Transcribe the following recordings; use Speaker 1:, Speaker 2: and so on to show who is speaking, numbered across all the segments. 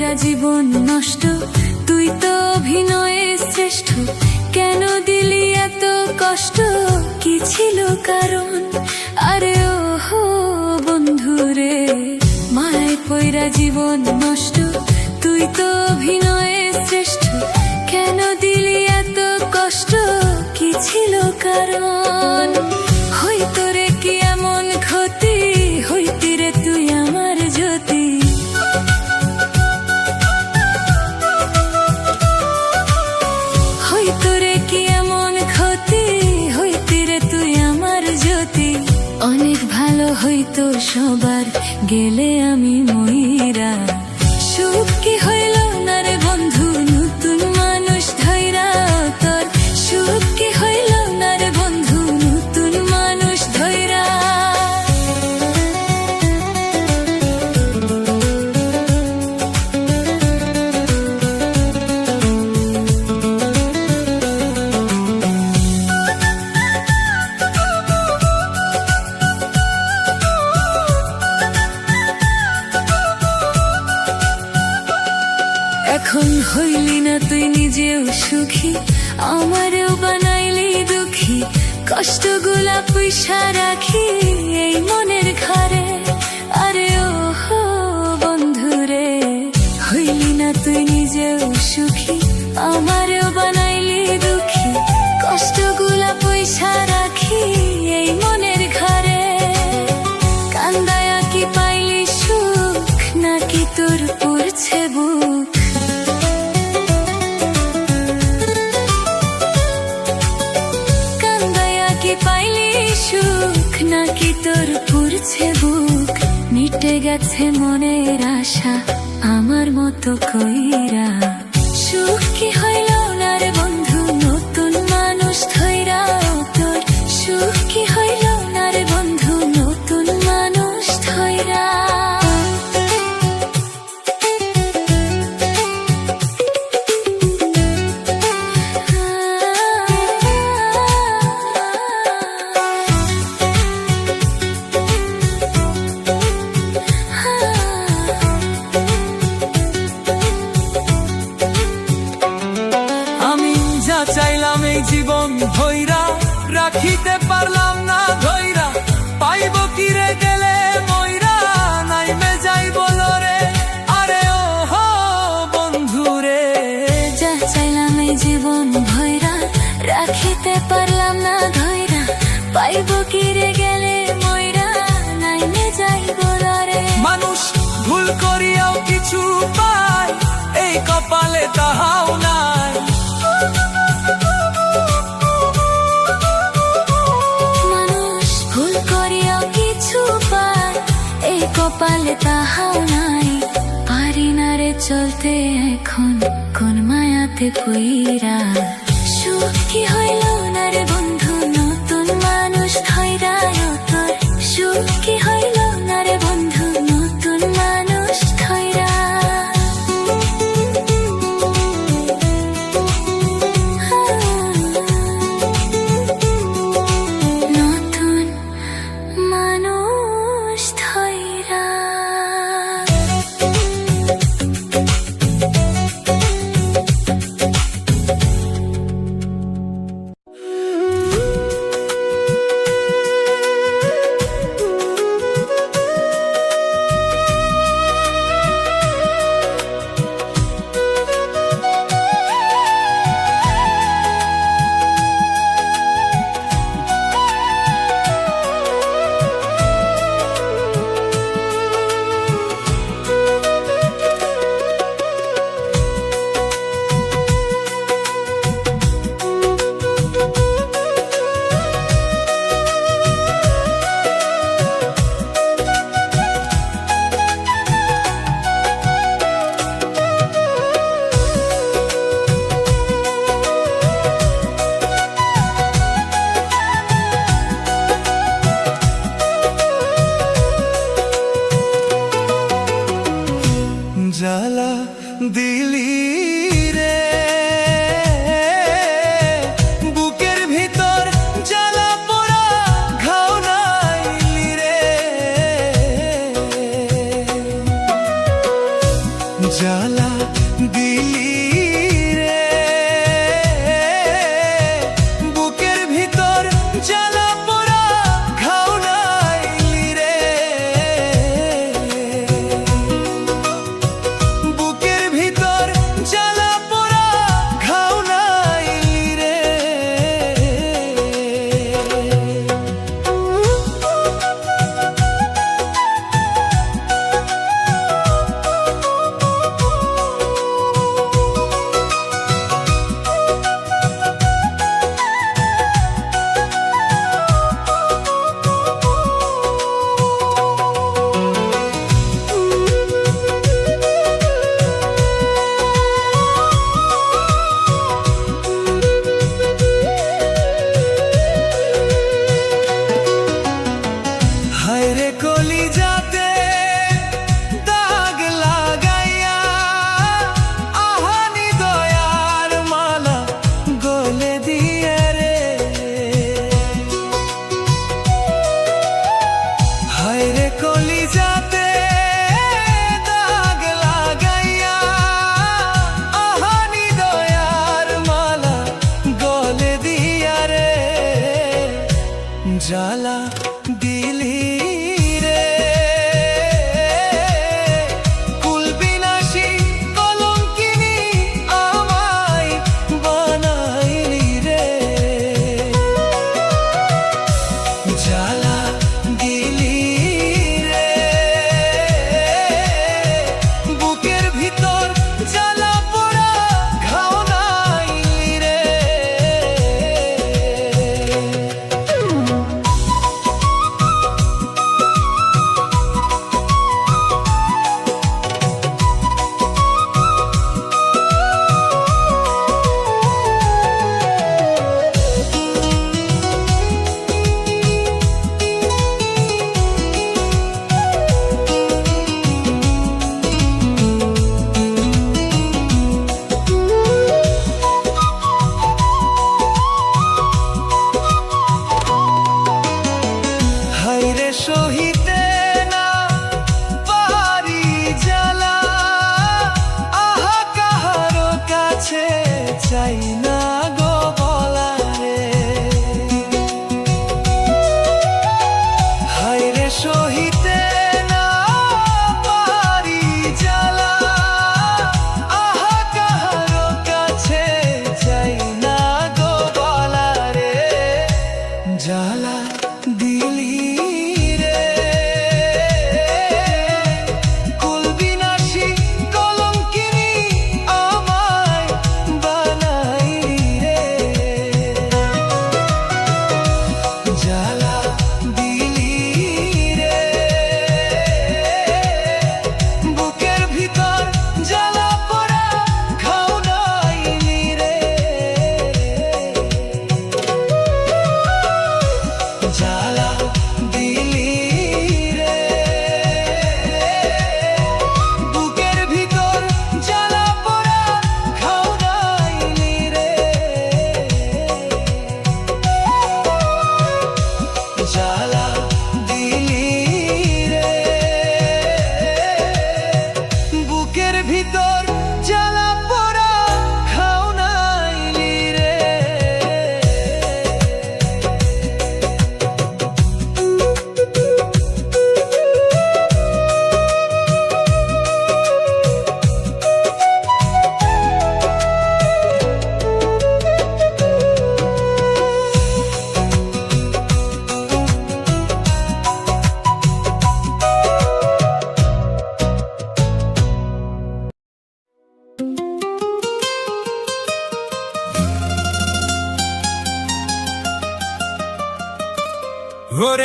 Speaker 1: পয়রা জীবন নষ্ট, তুই তো অভিনয়ে শ্রেষ্ঠ। কেন দিলি এত কষ্ট, কি ছিল কারণ? আরে ওহো বন্ধুরে, মায় পয়রা জীবন নষ্ট, তুই তো অভিনয়ে শ্রেষ্ঠ। কেন দিলি এত কষ্ট, কি ছিল কারণ? হইতো রে কি এমন ক্ষতি, হইতি রে তুই আমার জ্যোতি। হইতো রে কি এমন ক্ষতি, হইতি রে তুই আমার জ্যোতি। অনেক ভালো হইতো সবার, গেলে আমি ময়রা। সুখ কি হইল না রে বন্ধু, নতুন মানুষ ধৈরা তোর। সুখ কি হইল না রে বন্ধু, নতুন মানুষ ধৈরা। এখন হইলি না তুই নিজেও সুখী, আমারেও বানাইলি দুঃখী। কষ্টগুলা পয়সা রাখি এই মনের ঘরে। আরে ওহো বন্ধুরে, হইলি না তুই নিজেও সুখী, আমারেও বানাইলি দুঃখী। কষ্টগুলা পয়সা রাখি এই মনের ঘরে। কান্দায়া কি পাইলি সুখ, নাকি তোর পুরছে বুক? পাইলি সুখ, নাকি তোর পুরছে বুক? মিটে গেছে মনের আশা আমার মতো কইরা। সুখ কি হইল না রে বন্ধু, নতুন মানুষ ধৈরা তোর। সুখ কি হইল না রে বন্ধু, নতুন মানুষ ধৈরা।
Speaker 2: চাইলাম এই জীবন ধৈরা, রাখিতে পারলাম না ধৈরা। পাইব কি রে গেলে ময়রা, নাইমে যাইব রে। আরে ওহো বন্ধুরে,
Speaker 1: যা চাইলাম এই জীবন ধৈরা, রাখিতে পারলাম না ধৈরা। পাইব কি রে গেলে ময়রা, নাইমে যাইব রে।
Speaker 2: মানুষ ভুল করিয়াও কিছু পায়, এই কপালে তাহাও নাই।
Speaker 1: কপালে তাহাও নাই। পারি না রে চলতে এখন কোন মায়াতে পইরা। সুখ কি হইল না রে বন্ধু, নতুন মানুষ ধৈরা তোর। সুখ কি হইল না রে বন্ধু, নতুন মানুষ ধৈরা। নতুন মানুষ ধৈরা।
Speaker 2: জ্বালা দিলি রে বুকের ভিতর, জ্বালা পোড়া ঘাও নাইলি রে। জ্বালা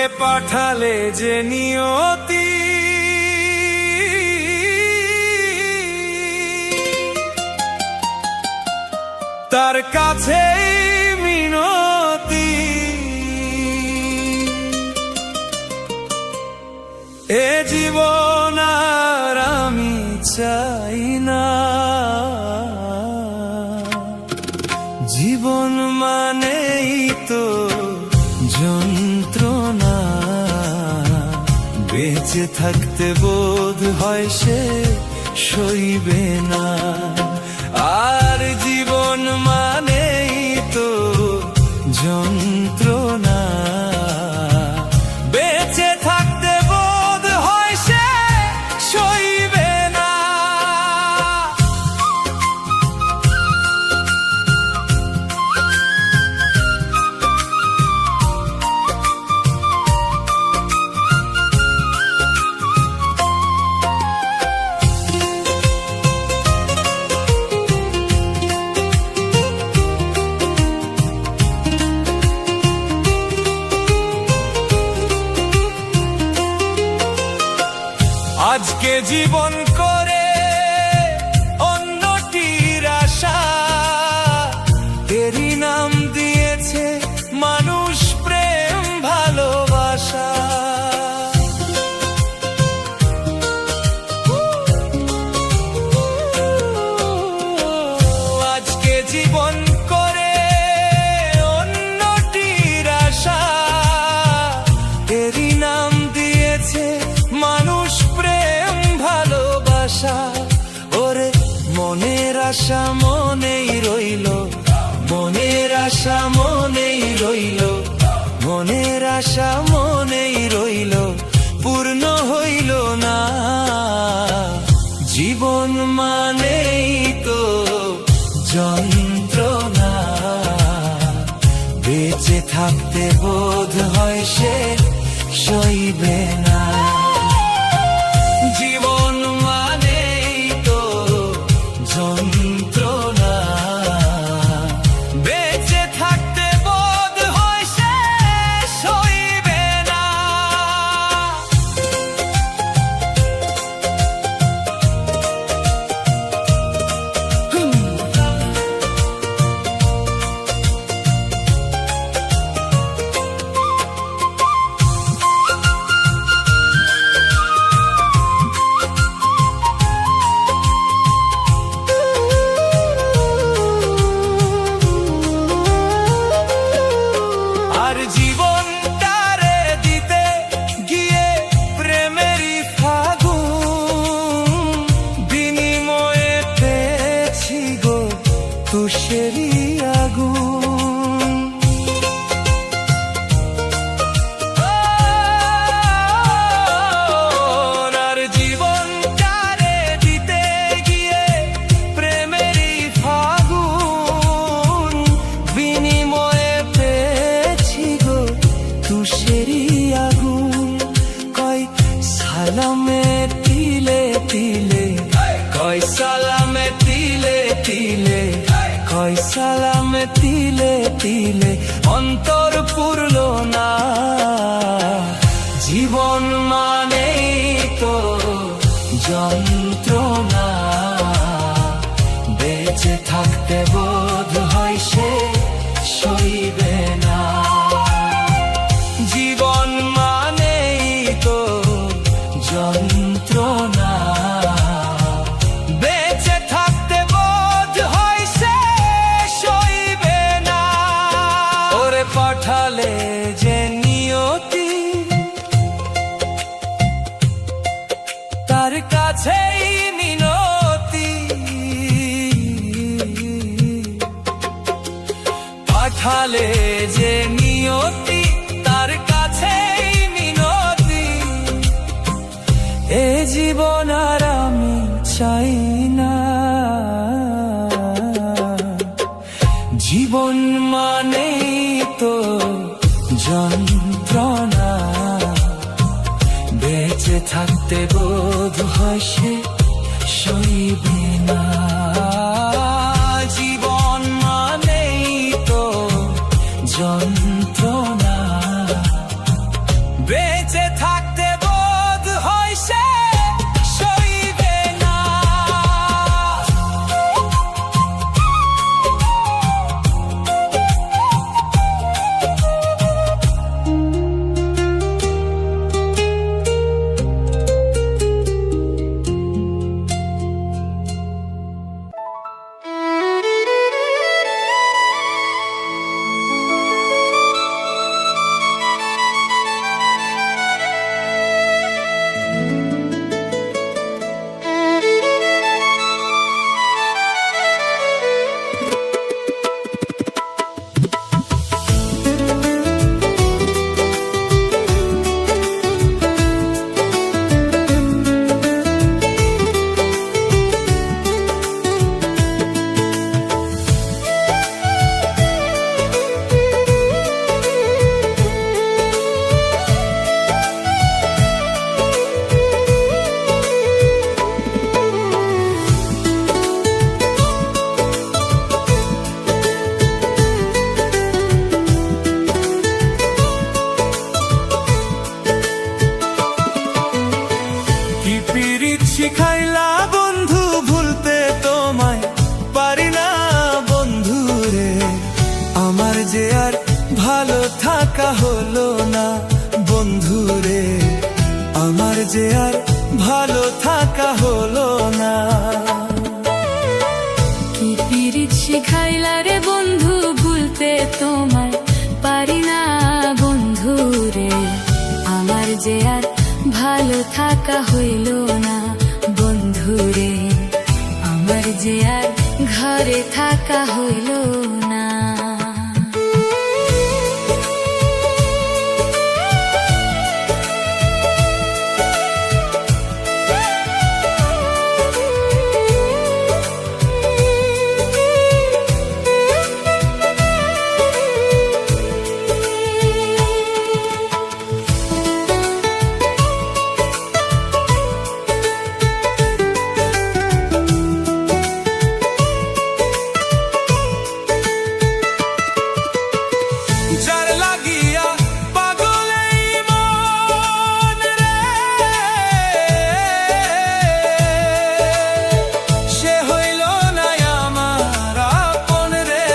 Speaker 2: ওরে পাঠালে যে নিয়তি তার কাছে মিনতি, এ জীবন আর আমি চাই না। জীবন মানেই তো যন্ত্রণা, বেঁচে থাকতে বোধ হয় সে সইবে না। আর জীবন মানেই তো যন্ত্রণা, বেঁচে থাকতে বোধ হয় সে সইবে না। আজকে জীবন করে অন্যটির আশা, এরই নাম দিয়েছে মানুষ প্রেম ভালোবাসা। আজকে জীবন করে অন্যটির আশা, এরই নাম দিয়েছে মানুষ প্রেম ভালোবাসা। ওরে মনের আশা মনেই রইল, মনের আশা মনেই রইল, মনের আশা মনেই রইল, পূর্ণ হইল না। জীবন মানেই তো যন্ত্রণা, বেঁচে থাকতে বোধ হয় সে সইবে না। জীবন মানেই তো যন্ত্রণা, বেঁচে থাকতে বোধ হয় সে সইবে না। আর জীবনটারে দিতে গিয়ে প্রেমেরই ফাগুন, বিনিময়ে পেয়েছি গো তুষেরই আগুন। আর জীবনটারে দিতে গিয়ে প্রেমেরই ফাগুন, বিনিময়ে পেয়েছি গো তুষেরই আগুন। কয় সালামে তিলে তিলে, কয় সালামে তিলে তিলে, কয় সালামে তিলে তিলে, অন্তর পুরল না। জীবন মানেই তো যন্ত্রণা, বেঁচে থাকতে বোধ হয় সে সইবে না। জীবন মানেই তো যন্ত্রণা, বেঁচে থাকতে বোধ হয় সে সইবে না। ওরে পাঠালে যে নিয়তি তার কাছেই মিনতি, পাঠালে যে নিয়তি তার কাছেই মিনতি, এ জীবন আর আমি চাই না। জীবন মানেই তো যন্ত্রণা, বেঁচে থাকতে বোধ হয় সে সইবে না। জীবন মানেই তো যন্ত্রণা, শিখাইলা বন্ধু ভুলতে তোমায় পারি না বন্ধু রে। আমার যে আর ভালো থাকা হলো না বন্ধু রে, আমার যে আর ভালো থাকা হলো না।
Speaker 1: কি পিরিত শিখাইলা রে বন্ধু ভুলতে তোমায় পারি না বন্ধু রে, আমার যে আর ভালো থাকা হইল না বন্ধু রে, আমার যে আর ঘরে থাকা হইল না।
Speaker 2: যার লাগিয়া পাগল এই মন রে, সে হইল না আমার আপন রে।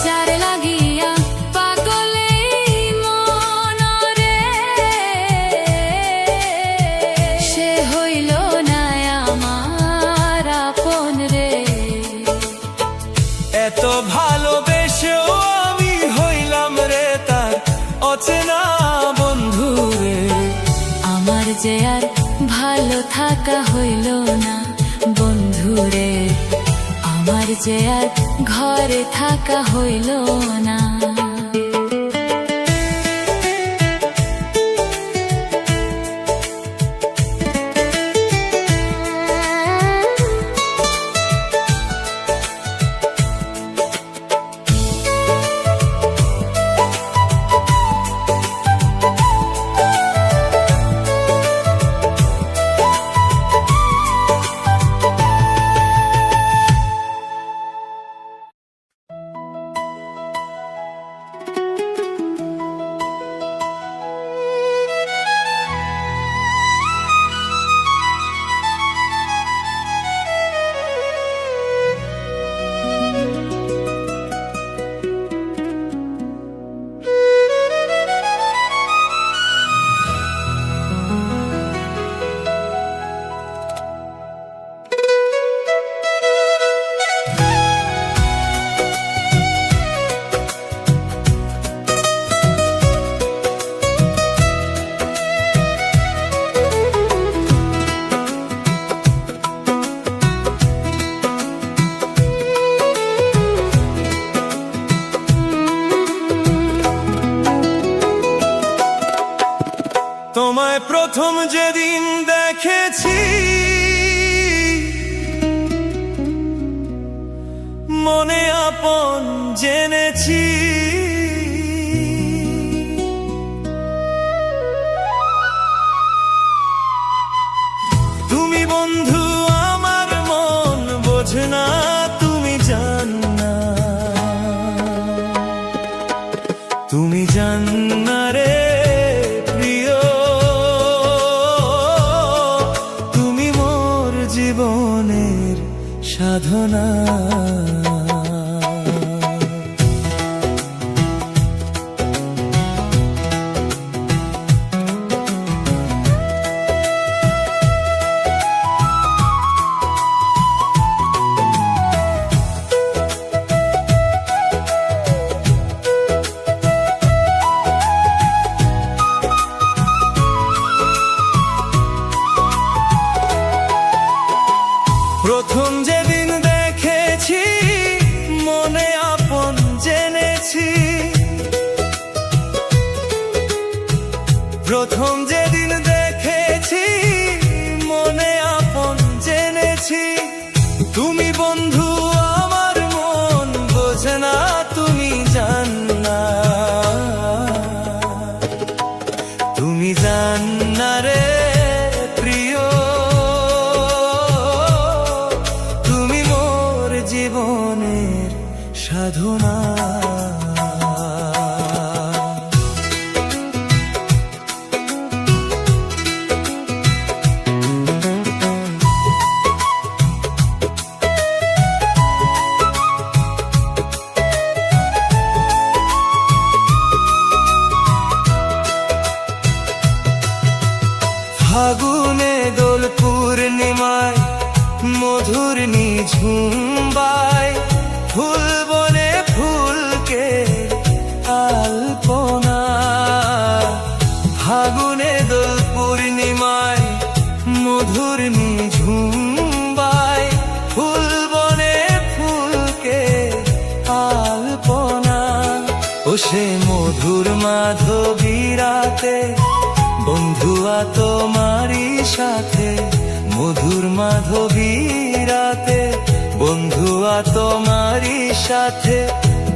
Speaker 1: যার লাগিয়া পাগল এই মন রে, সে হইল না আমার আপন রে।
Speaker 2: এত ভালোবেসেও আমি হইলাম রে তার অচেনা বন্ধু রে,
Speaker 1: আমার যে আর ভালো থাকা হইল না বন্ধু রে, আমার যে আর ঘরে থাকা হইল না।
Speaker 2: তোমায় প্রথম যেদিন দেখেছি মনে আপন জেনেছি, তুমি বন্ধু আমার মন বোঝে না, তুমি জান না, তুমি জান না রে প্রিয়, তুমি মোর জীবনের সাধনা। প্রথম যেদিন দেখেছি মনে আপন জেনেছি, প্রথম যেদিন দেখেছি মনে আপন জেনেছি, তুমি বন্ধু আমার মন বোঝে না, তুমি জান না, তুমি জান না রে প্রিয়, তুমি মোর জীবনের সাধনা। মধুর নিঝুম্বাই ফুল বনে ফুলকে আলপনা, ফাগুনে দোল পূর্ণিমায় মধুর নিঝুম্বাই ফুল বনে ফুলকে আলপনা। ও সে মধুর মাধবী রাতে বন্ধুয়া তোমারই সাথে, মধুর মাধবী রাতে বন্ধুয়া তোমারই সাথে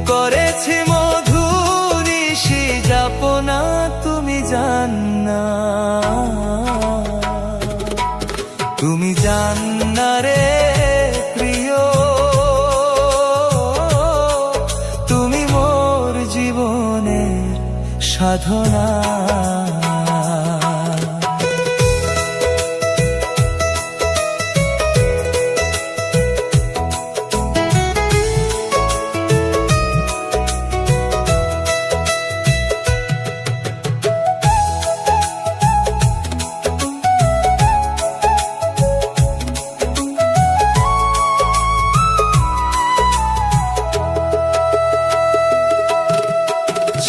Speaker 2: করেছি মধুর নিশি যাপনা। তুমি জান্না, তুমি জান্না রে প্রিয়, তুমি মোর জীবনের সাধনা।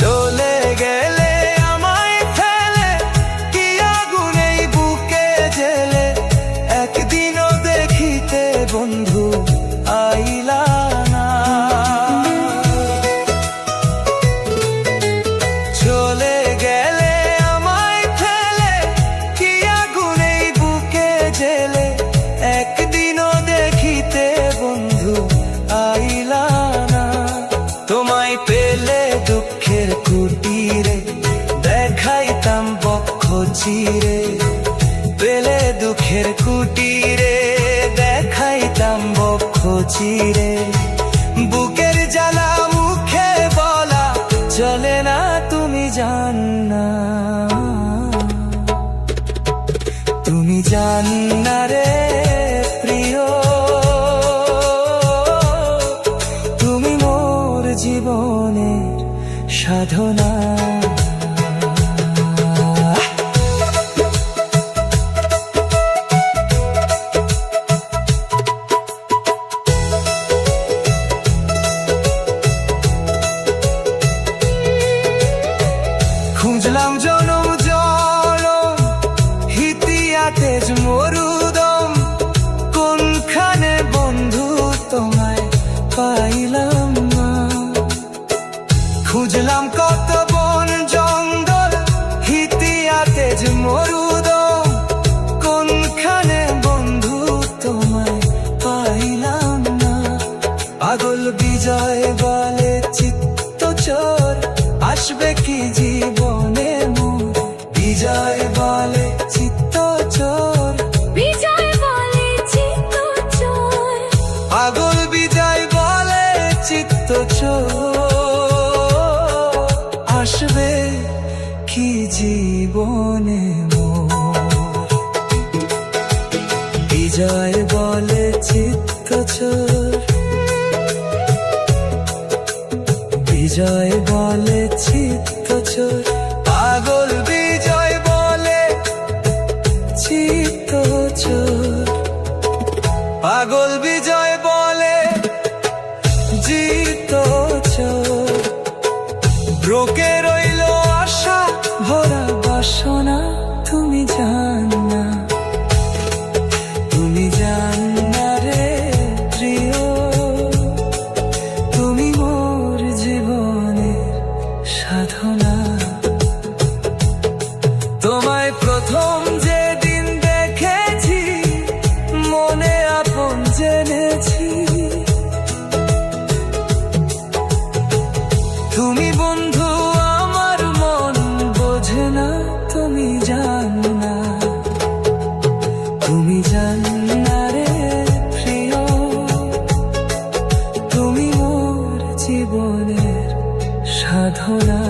Speaker 2: চলে গেলে আমায় ফেলে কি আগুনেই বুকে জেলে, একদিনও দেখিতে বন্ধু আইলা না। চলে গেলে আমায় ফেলে কি আগুনেই বুকে জেলে, একদিনও দেখিতে বন্ধু আইলা না। তোমায় পেলে দুঃখের কুটিরে দেখাইতাম বক্ষ চিরে, পেলে দুঃখের কুটিরে দেখাইতাম বক্ষ চিরে। বুকের জ্বালা মুখে বলা চলে না, তুমি জান্না, তুমি জান্না রে প্রিয়, তুমি মোর জীবনের সাধনা। খুঁজলাম জনম জনম হিতিয়া তেজ মরুদম, কোনখানে বন্ধু তোমায় পাইলাম না। খুঁজলাম কত বন জঙ্গল হিতিয়া তেজ মরুদম, কোনখানে বন্ধু তোমায় পাইলাম না। পাগল বিজয় বলে চিত্ত চোর আসবে কি জীবনে মোর, বিজয় বলে চিত্ত চোর,
Speaker 1: বিজয় বলে চিত্ত চোর,
Speaker 2: পাগল বিজয় বলে চিত্ত চোর, আসবে কি জীবনে মোর। বিজয় বলে চিত্ত চোর, বিজয় বলে চিত্ত চোর, পাগল বিজয় বলে চিত্ত চোর, পাগল বিজয় বলে চিত্ত চোর। ব্রোকে রইল আশা ভরা বাসনা, তুমি জান্না, তুমি জান্না রে প্রিয়, তুমি মোর জীবনের সাধনা। তোমায় প্রথম যেদিন দেখেছি মনে আপন জেনেছি, তুমি বন্ধু আমার মন বোঝে না, তুমি জান্না, তুমি জান্না রে প্রিয়, তুমি মোর জীবনের সাধনা।